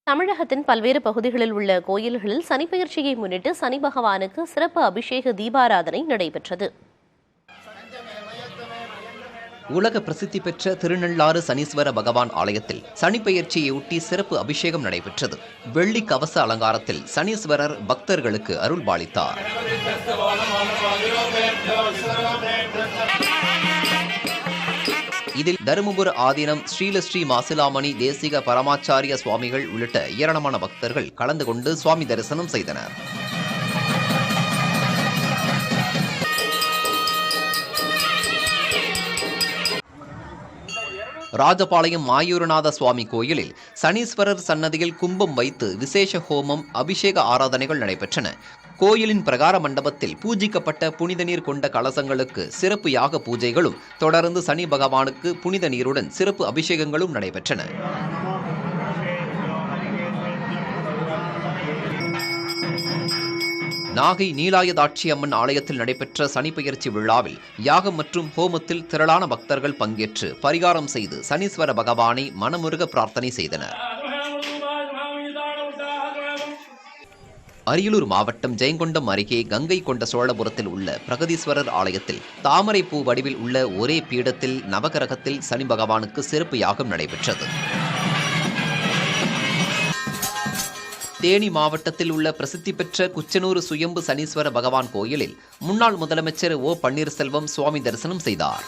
தமிழகத்தின் பல்வேறு பகுதிகளில் உள்ள கோயில்களில் சனிப்பெயர்ச்சியை முன்னிட்டு சனி பகவானுக்கு சிறப்பு அபிஷேக தீபாராதனை நடைபெற்றது. உலக பிரசித்தி பெற்ற திருநள்ளாறு சனீஸ்வர பகவான் ஆலயத்தில் சனிப்பெயர்ச்சியையொட்டி சிறப்பு அபிஷேகம் நடைபெற்றது. வெள்ளி கவச அலங்காரத்தில் சனீஸ்வரர் பக்தர்களுக்கு அருள்பாலித்தார். இதில் தருமபுர ஆதீனம் ஸ்ரீலஸ்ரீ மாசிலாமணி தேசிக பரமாச்சாரிய சுவாமிகள் உள்ளிட்ட ஏராளமான பக்தர்கள் கலந்து கொண்டு சுவாமி தரிசனம் செய்தனர். ராஜபாளையம் மாயூரநாத சுவாமி கோயிலில் சனீஸ்வரர் சன்னதியில் கும்பம் வைத்து விசேஷ ஹோமம் அபிஷேக ஆராதனைகள் நடைபெற்றன. கோயிலின் பிரகார மண்டபத்தில் பூஜிக்கப்பட்ட புனித நீர் கொண்ட கலசங்களுக்கு சிறப்பு யாக பூஜைகளும் தொடர்ந்து சனி பகவானுக்கு புனித நீருடன் சிறப்பு அபிஷேகங்களும் நடைபெற்றன. நாகை நீலாயதாட்சி அம்மன் ஆலயத்தில் நடைபெற்ற சனிப்பெயர்ச்சி விழாவில் யாகம் மற்றும் ஹோமத்தில் திரளான பக்தர்கள் பங்கேற்று பரிகாரம் செய்து சனீஸ்வர பகவானை மனமுருக பிரார்த்தனை செய்தனர். அரியலூர் மாவட்டம் ஜெயங்கொண்டம் அருகே கங்கை கொண்ட சோழபுரத்தில் உள்ள பிரகதீஸ்வரர் ஆலயத்தில் தாமரை பூ வடிவில் உள்ள ஒரே பீடத்தில் நவகிரகத்தில் சனி பகவானுக்கு சிறப்பு யாகம் நடைபெற்றது. தேனி மாவட்டத்தில் உள்ள பிரசித்தி பெற்ற குச்சனூர் சுயம்பு சனீஸ்வர பகவான் கோயிலில் முன்னாள் முதலமைச்சர் ஓ பன்னீர்செல்வம் சுவாமி தரிசனம் செய்தார்.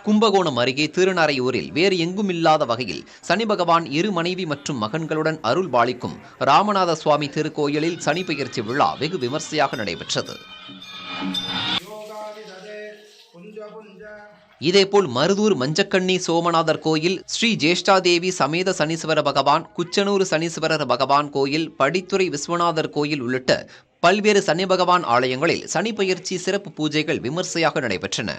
கும்பகோணம் அருகே திருநறையூரில் வேறு எங்கும் இல்லாத வகையில் சனி பகவான் இரு மனைவி மற்றும் மகன்களுடன் அருள் பாலிக்கும் ராமநாத சுவாமி திருக்கோயிலில் சனிப்பெயர்ச்சி விழா வெகு விமர்சையாக நடைபெற்றது. இதேபோல் மருதூர் மஞ்சக்கண்ணி சோமநாதர் கோயில், ஸ்ரீ ஜேஷ்டாதேவி சமேத சனீஸ்வர பகவான், குச்சனூர் சனீஸ்வரர் பகவான் கோயில், படித்துறை விஸ்வநாதர் கோயில் உள்ளிட்ட பல்வேறு சனி பகவான் ஆலயங்களில் சனிப்பெயர்ச்சி சிறப்பு பூஜைகள் விமர்சையாக நடைபெற்றன.